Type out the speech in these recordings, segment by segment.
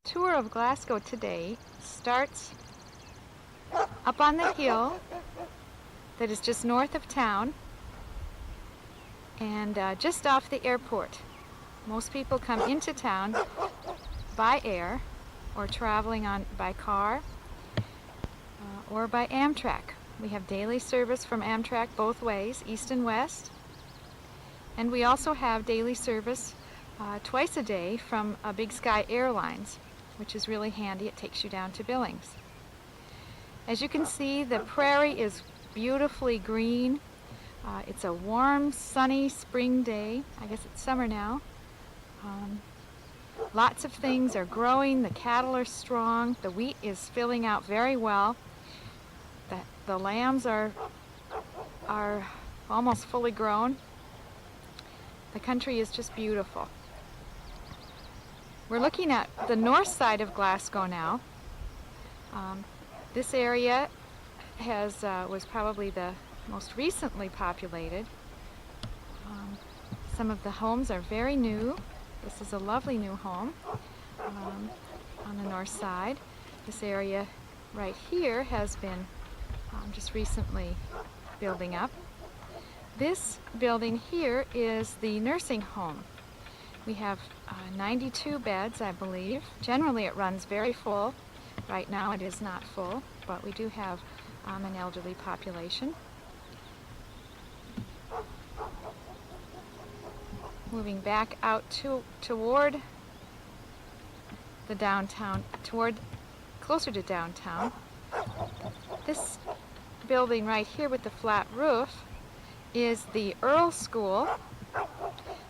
Tour of Glasgow today starts up on the hill that is just north of town and just off the airport. Most people come into town by air or traveling by car or by Amtrak. We have daily service from Amtrak both ways, east and west. And we also have daily service twice a day from Big Sky Airlines, which is really handy. It takes you down to Billings. As you can see, the prairie is beautifully green. It's a warm, sunny spring day. I guess it's summer now. Lots of things are growing. The cattle are strong. The wheat is filling out very well. The lambs are almost fully grown. The country is just beautiful. We're looking at the north side of Glasgow now. This area was probably the most recently populated. Some of the homes are very new. This is a lovely new home on the north side. This area right here has been just recently building up. This building here is the nursing home. We have 92 beds, I believe. Generally it runs very full. Right now it is not full, but we do have an elderly population. Moving back out toward the downtown, closer to downtown. This building right here with the flat roof is the Earl School.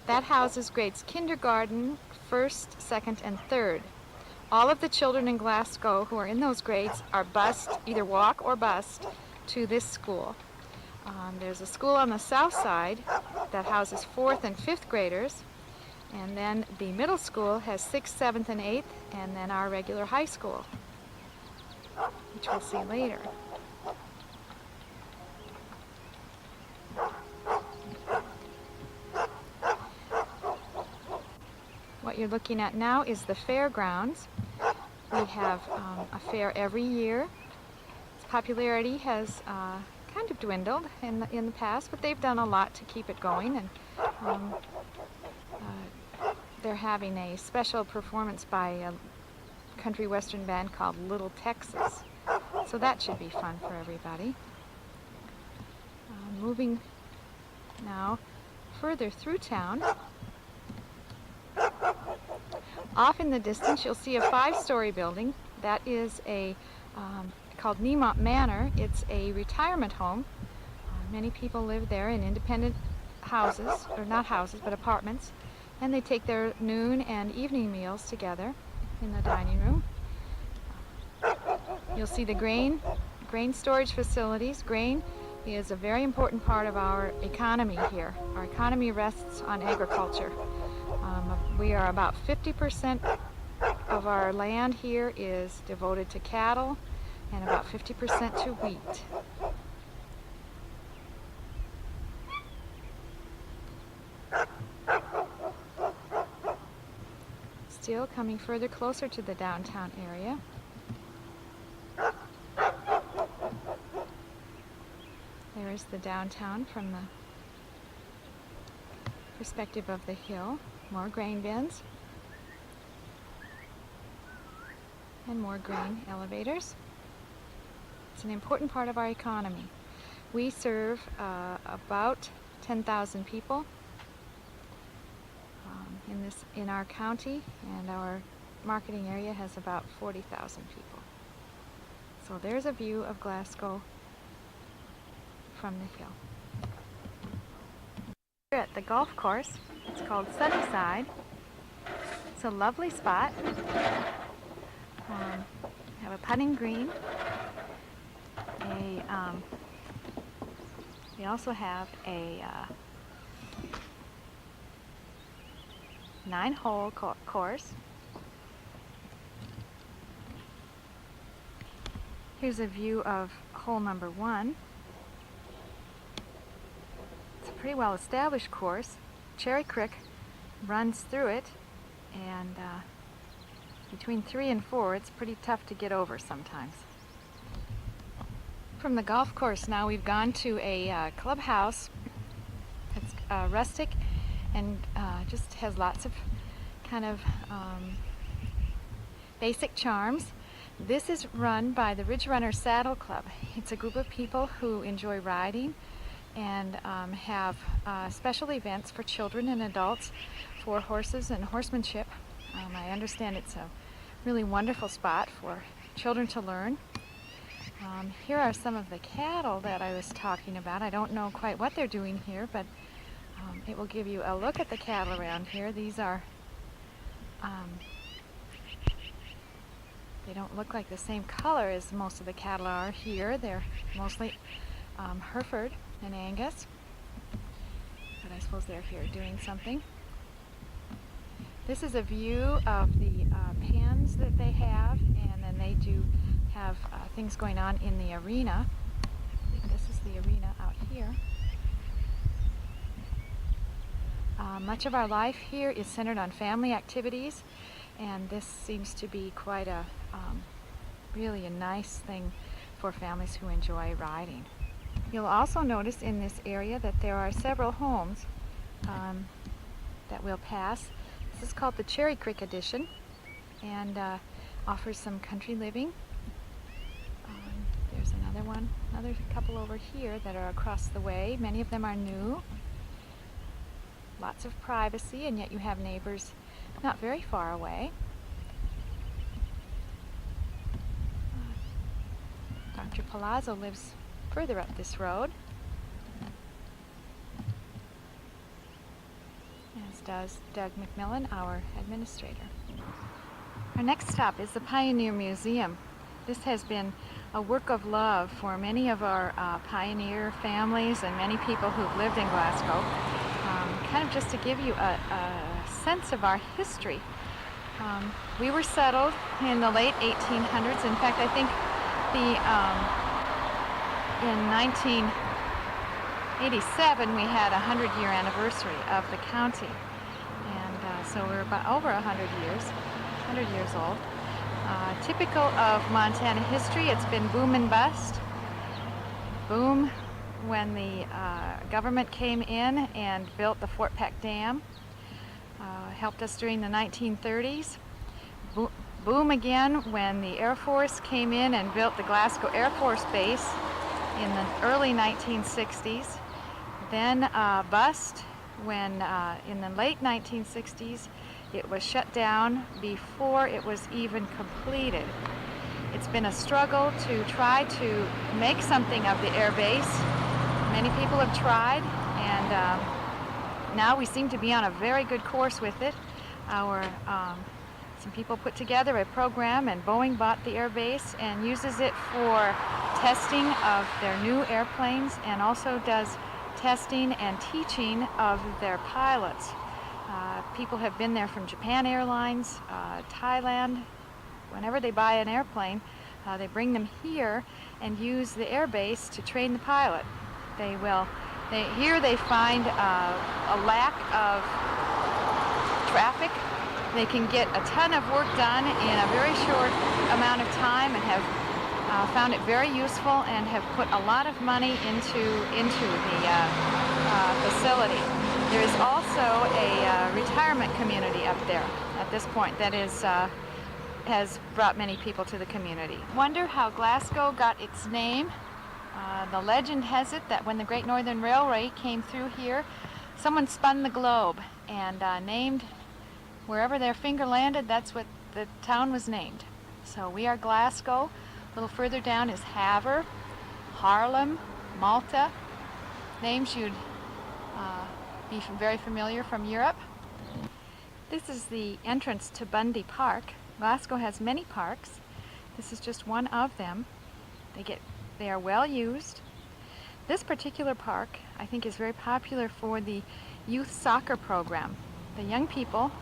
That houses grades kindergarten, first, second, and third. All of the children in Glasgow who are in those grades are bused, either walk or bused, to this school. There's a school on the south side that houses 4th and 5th graders, and then the middle school has 6th, 7th, and 8th, and then our regular high school, which we'll see later. What you're looking at now is the fairgrounds. We have a fair every year. Its popularity has kind of dwindled in the past, but they've done a lot to keep it going, and they're having a special performance by a country western band called Little Texas. So that should be fun for everybody. Moving now further through town. Off in the distance you'll see a 5-story building. That is called Niemont Manor. It's a retirement home. Many people live there in independent houses, or not houses, but apartments, and they take their noon and evening meals together in the dining room. You'll see the grain storage facilities. Grain is a very important part of our economy here. Our economy rests on agriculture. We are about 50% of our land here is devoted to cattle, and about 50% to wheat. Still coming further closer to the downtown area. There is the downtown from the perspective of the hill. More grain bins and more grain elevators. It's an important part of our economy. We serve about 10,000 people in our county, and our marketing area has about 40,000 people. So there's a view of Glasgow from the hill. We're at the golf course. It's called Sunnyside. It's a lovely spot. We have a putting green. We also have a 9-hole course. Here's a view of hole number 1. It's a pretty well established course. Cherry Creek runs through it, and between 3 and 4, it's pretty tough to get over sometimes. From the golf course now, we've gone to a clubhouse that's rustic and just has lots of kind of basic charms. This is run by the Ridge Runner Saddle Club. It's a group of people who enjoy riding and have special events for children and adults for horses and horsemanship. I understand it's a really wonderful spot for children to learn. Here are some of the cattle that I was talking about. I don't know quite what they're doing here, but it will give you a look at the cattle around here. These are, they don't look like the same color as most of the cattle are here. They're mostly Hereford and Angus, but I suppose they're here doing something. This is a view of the pens that they have, and then they do have things going on in the arena. I think this is the arena out here. Much of our life here is centered on family activities, and this seems to be quite a really a nice thing for families who enjoy riding. You'll also notice in this area that there are several homes that we'll pass. This is called the Cherry Creek Edition and offers some country living. There's another couple over here that are across the way. Many of them are new. Lots of privacy, and yet you have neighbors not very far away. Dr. Palazzo lives further up this road, as does Doug McMillan, our administrator. Our next stop is the Pioneer Museum. This has been a work of love for many of our pioneer families and many people who've lived in Glasgow. Kind of just to give you a sense of our history. We were settled in the late 1800s. In fact, I think in 1987 we had a 100-year anniversary of the county, and so we're about over 100 years old. Typical of Montana history, it's been boom and bust. Boom when the government came in and built the Fort Peck Dam, helped us during the 1930s. Boom again when the Air Force came in and built the Glasgow Air Force Base in the early 1960s. Then bust when in the late 1960s it was shut down before it was even completed. It's been a struggle to try to make something of the air base. Many people have tried, and now we seem to be on a very good course with it. Some people put together a program, and Boeing bought the air base and uses it for testing of their new airplanes, and also does testing and teaching of their pilots. People have been there from Japan Airlines, Thailand. Whenever they buy an airplane, they bring them here and use the air base to train the pilot. Here they find a lack of traffic. They can get a ton of work done in a very short amount of time, and have found it very useful, and have put a lot of money into the facility. There is also a retirement community up there at this point that has brought many people to the community. Wonder how Glasgow got its name. The legend has it that when the Great Northern Railway came through here, someone spun the globe and named wherever their finger landed, that's what the town was named. So we are Glasgow. A little further down is Havre, Haarlem, Malta, names you'd be very familiar from Europe. This is the entrance to Bundy Park. Glasgow has many parks. This is just one of them. They are well used. This particular park, I think, is very popular for the youth soccer program. The young people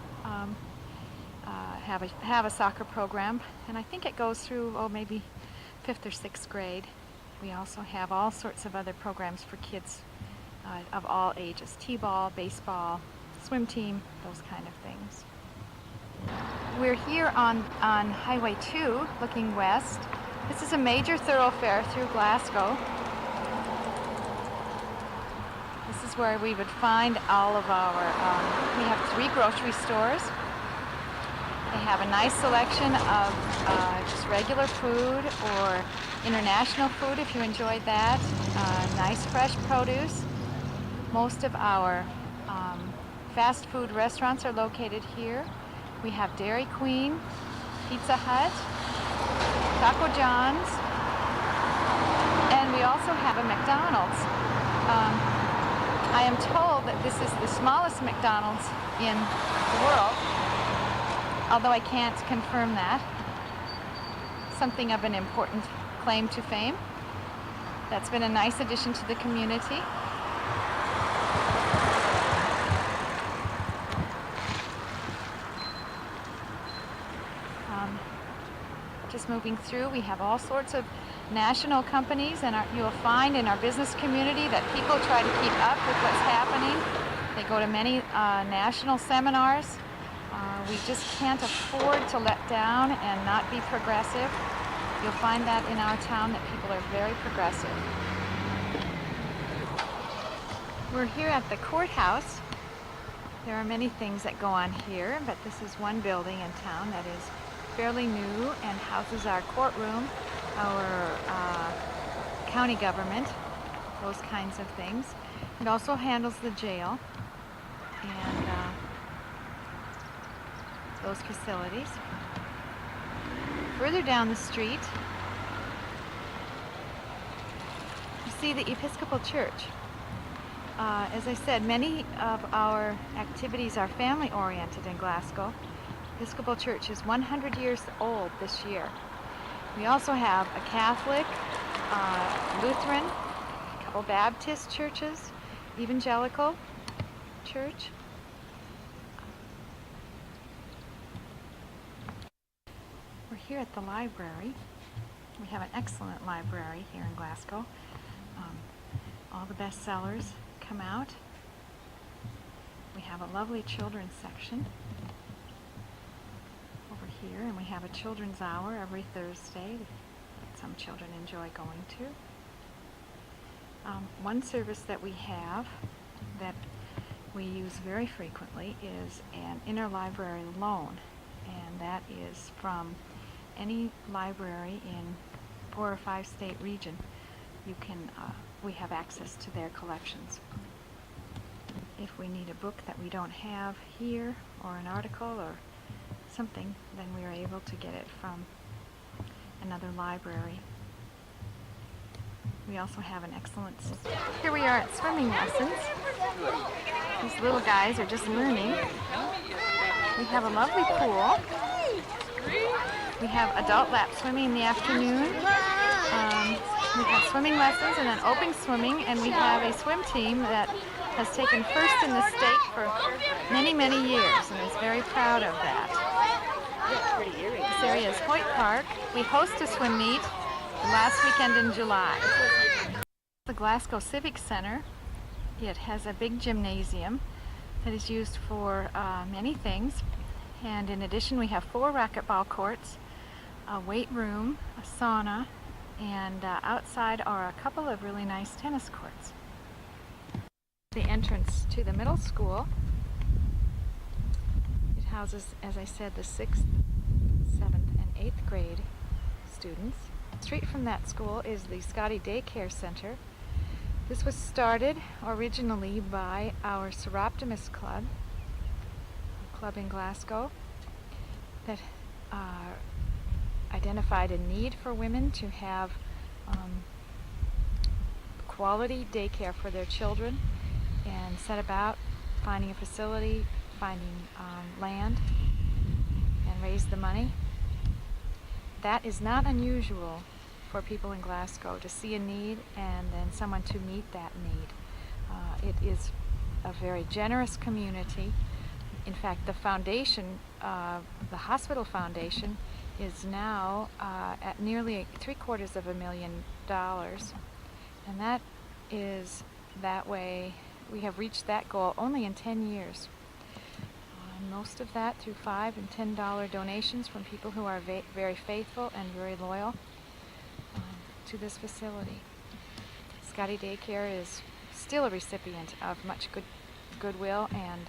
have a soccer program, and I think it goes through maybe 5th or 6th grade. We also have all sorts of other programs for kids of all ages: t-ball, baseball, swim team, those kind of things. We're here on Highway 2 looking west. This is a major thoroughfare through Glasgow. This is where we would find all of our, we have 3 grocery stores. They have a nice selection of just regular food or international food if you enjoyed that. Nice fresh produce. Most of our fast food restaurants are located here. We have Dairy Queen, Pizza Hut, Taco John's, and we also have a McDonald's. I am told that this is the smallest McDonald's in the world, although I can't confirm that. Something of an important claim to fame. That's been a nice addition to the community. Just moving through, we have all sorts of national companies, and you'll find in our business community that people try to keep up with what's happening. They go to many national seminars. We just can't afford to let down and not be progressive. You'll find that in our town that people are very progressive. We're here at the courthouse. There are many things that go on here, but this is one building in town that is fairly new and houses our courtroom, our county government, those kinds of things. It also handles the jail and those facilities. Further down the street, you see the Episcopal Church. As I said, many of our activities are family-oriented in Glasgow. Episcopal Church is 100 years old this year. We also have a Catholic, Lutheran, a couple Baptist churches, Evangelical Church. We're here at the library. We have an excellent library here in Glasgow. All the bestsellers come out. We have a lovely children's section over here, and we have a children's hour every Thursday that some children enjoy going to. One service that we have that we use very frequently is an interlibrary loan, and that is from any library in 4 or 5 state region. You can, we have access to their collections. If we need a book that we don't have here, or an article or something, then we are able to get it from another library. We also have an excellent... Here we are at swimming lessons. These little guys are just learning. We have a lovely pool. We have adult lap swimming in the afternoon. We have swimming lessons and then open swimming, and we have a swim team that has taken first in the state for many, many years and is very proud of that. This area is Hoyt Park. We host a swim meet the last weekend in July. The Glasgow Civic Center, it has a big gymnasium that is used for many things, and in addition we have 4 racquetball courts, a weight room, a sauna, and outside are a couple of really nice tennis courts. The entrance to the middle school. It houses, as I said, the 6th, 7th, and 8th grade students. Straight from that school is the Scotty Daycare Center. This was started originally by our Seroptimus Club, a club in Glasgow that identified a need for women to have quality daycare for their children, and set about finding a facility, finding land, and raise the money. That is not unusual for people in Glasgow to see a need and then someone to meet that need. It is a very generous community. In fact, the foundation, the hospital foundation, is now at nearly $750,000, and that is that way. We have reached that goal only in 10 years. and most of that through $5 and $10 donations from people who are very faithful and very loyal to this facility. Scotty Daycare is still a recipient of much goodwill and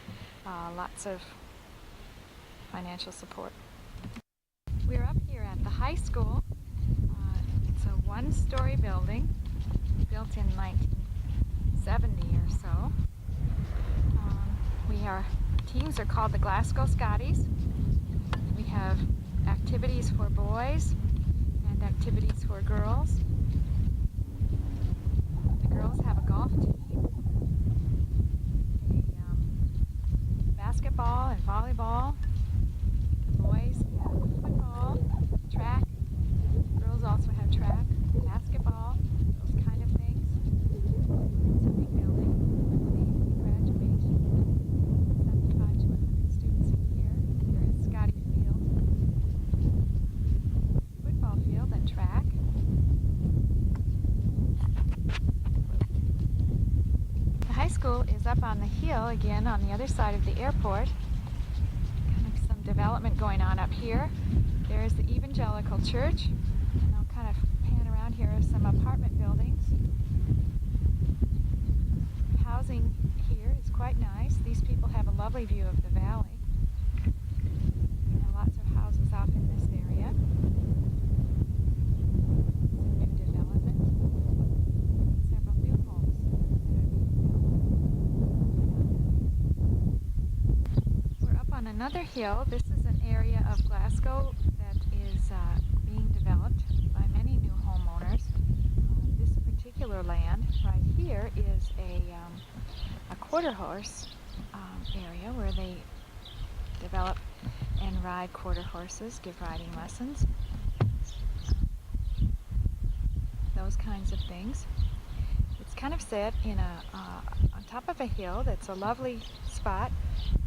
lots of financial support. We're up here at the high school. It's a one-story building built in 1970 or so. Teams are called the Glasgow Scotties. We have activities for boys and activities for girls. The girls have a golf team, a basketball and volleyball. The boys have football, track. The girls also have track, basketball, those kind of things. It's a big building. Graduation. 75 to 100 students a year. Here is Scotty Field. Football field and track. The high school is up on the hill again on the other side of the airport. Kind of some development going on up here. There is the Evangelical Church. And I'll kind of pan around here of some apartment buildings. Housing here is quite nice. These people have a lovely view of the valley. There are lots of houses off in this area. It's a new development. Several new homes that are being built. We're up on another hill. This is an area of Glasgow that is being developed by many new homeowners. This particular land right here is a quarter horse area where they develop and ride quarter horses, give riding lessons, those kinds of things. It's kind of set in on top of a hill that's a lovely spot,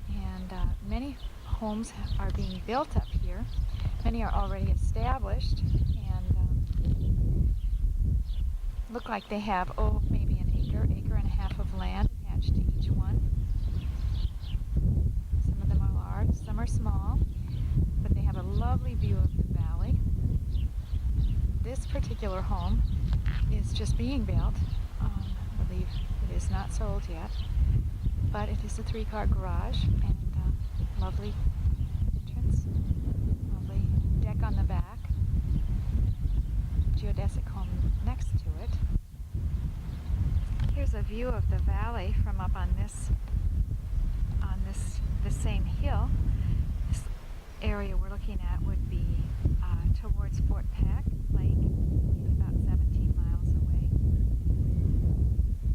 and many homes are being built up here. Many are already established and look like they have, maybe an acre and a half of land attached to each one. Some of them are large, some are small, but they have a lovely view of the valley. This particular home is just being built. I believe it is not sold yet, but it is a 3-car garage and lovely entrance, lovely deck on the back, geodesic home next to it. Here's a view of the valley from up on this same hill. This area we're looking at would be towards Fort Peck Lake, about 17 miles away.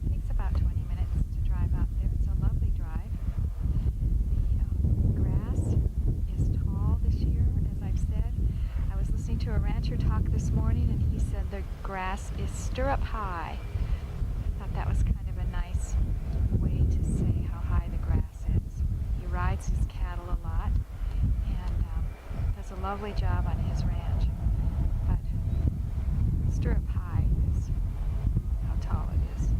It takes about 20 minutes to drive out there. It's a lovely drive. The grass is tall this year, as I've said. I was listening to a rancher talk this morning, and he said the grass is stirrup high. I thought that was kind of a nice way to say how high the grass is. He rides his cattle a lot and does a lovely job on his ranch. But stirrup high is how tall it is.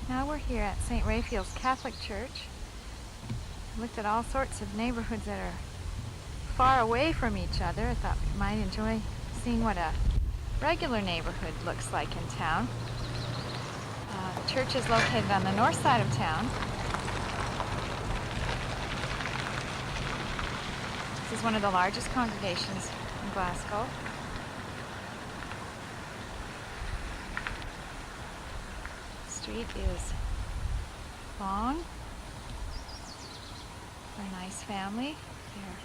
Now we're here at St. Raphael's Catholic Church. I looked at all sorts of neighborhoods that are far away from each other. I thought we might enjoy seeing what a regular neighborhood looks like in town. The church is located on the north side of town. This is one of the largest congregations in Glasgow. The street is long. For a nice family. They're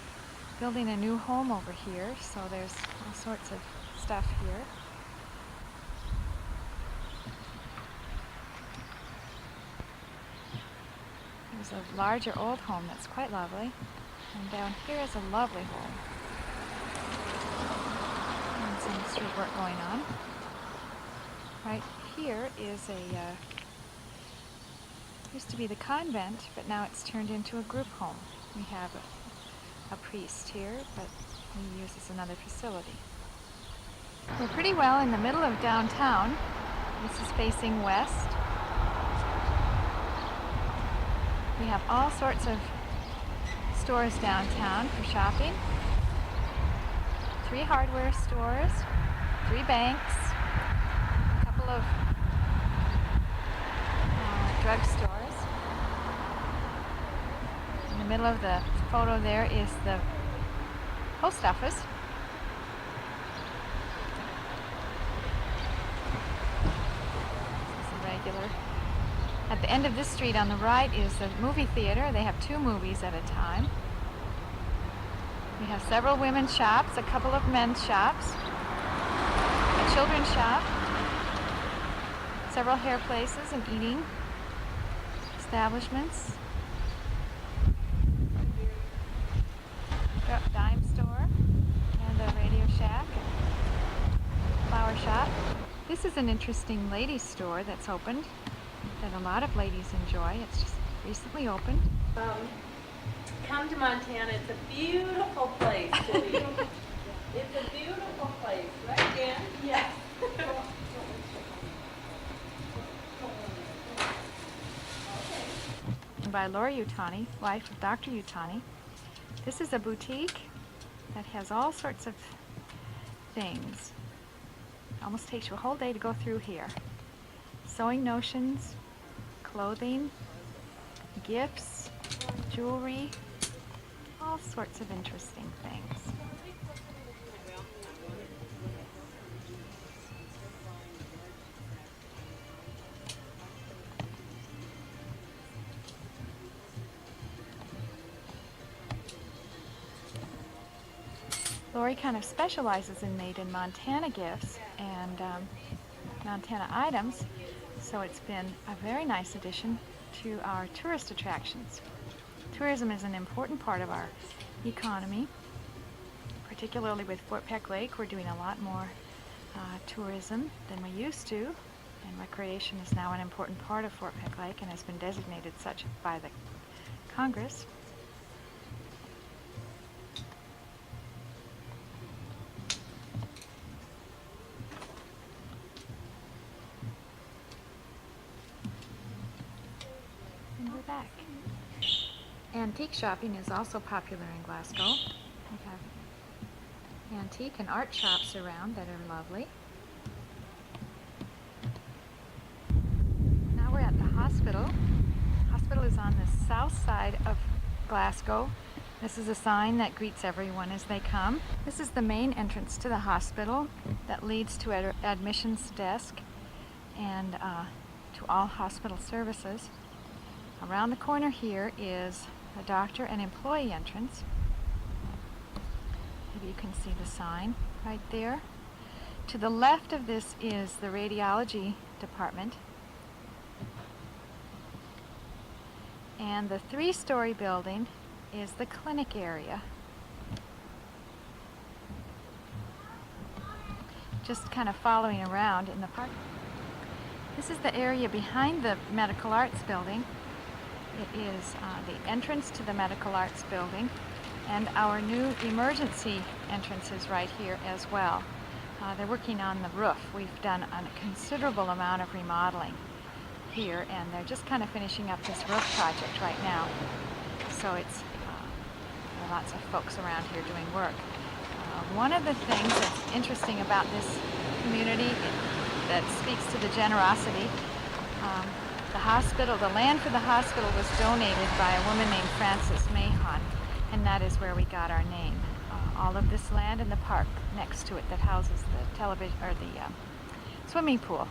building a new home over here, so there's all sorts of stuff here. There's a larger old home that's quite lovely. And down here is a lovely home. And some street work going on. Right here is used to be the convent, but now it's turned into a group home. We have a priest here, but he uses another facility. We're pretty well in the middle of downtown. This is facing west. We have all sorts of stores downtown for shopping. 3 hardware stores, 3 banks, a couple of drugstores. In the middle of the photo there is the post office. This is a regular. At the end of this street on the right is the movie theater. They have 2 movies at a time. We have several women's shops, a couple of men's shops, a children's shop, several hair places and eating establishments, dime store, and a radio shack, and flower shop. This is an interesting ladies' store that's opened that a lot of ladies enjoy. It's just recently opened. Come to Montana. It's a beautiful place to be. It's a beautiful place, right, Dan? Yes. By Laura Utani, wife of Dr. Utani. This is a boutique that has all sorts of things. It almost takes you a whole day to go through here. Sewing notions, clothing, gifts, jewelry, all sorts of interesting things. Lori kind of specializes in made in Montana gifts and Montana items, so it's been a very nice addition to our tourist attractions. Tourism is an important part of our economy, particularly with Fort Peck Lake. We're doing a lot more tourism than we used to, and recreation is now an important part of Fort Peck Lake and has been designated such by the Congress. And we're back. Antique shopping is also popular in Glasgow. We have antique and art shops around that are lovely. Now we're at the hospital. The hospital is on the south side of Glasgow. This is a sign that greets everyone as they come. This is the main entrance to the hospital that leads to an admissions desk and to all hospital services. Around the corner here is a doctor and employee entrance. Maybe you can see the sign right there. To the left of this is the radiology department. And the 3-story building is the clinic area. Just kind of following around in the park. This is the area behind the Medical Arts building. It is the entrance to the Medical Arts building, and our new emergency entrance is right here as well. They're working on the roof. We've done a considerable amount of remodeling here, and they're just kind of finishing up this roof project right now. So it's there are lots of folks around here doing work. One of the things that's interesting about this community that speaks to the generosity, the land for the hospital was donated by a woman named Frances Mahon, and that is where we got our name. All of this land and the park next to it that houses the television or the swimming pool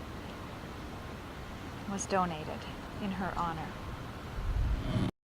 was donated in her honor.